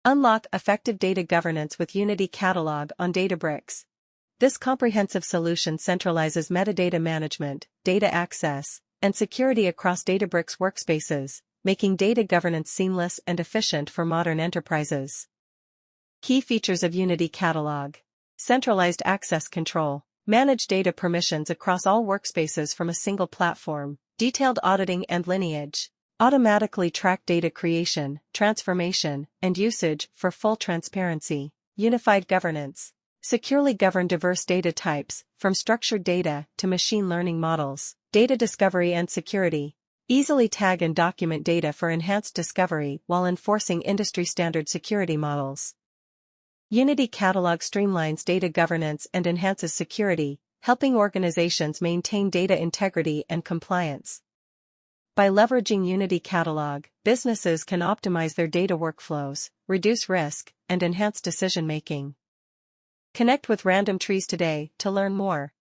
Unlock effective data governance with Unity Catalog on Databricks. This comprehensive solution centralizes metadata management, data access, and security across Databricks workspaces, making data governance seamless and efficient for modern enterprises. Key features of Unity Catalog. Centralized access control. Manage data permissions across all workspaces from a single platform. Detailed auditing and lineage. Automatically track data creation, transformation, and usage for full transparency. Unified governance. Securely govern diverse data types, from structured data to machine learning models. Data discovery and security. Easily tag and document data for enhanced discovery while enforcing industry-standard security models. Unity Catalog streamlines data governance and enhances security, helping organizations maintain data integrity and compliance. By leveraging Unity Catalog, businesses can optimize their data workflows, reduce risk, and enhance decision-making. Connect with RandomTrees today to learn more.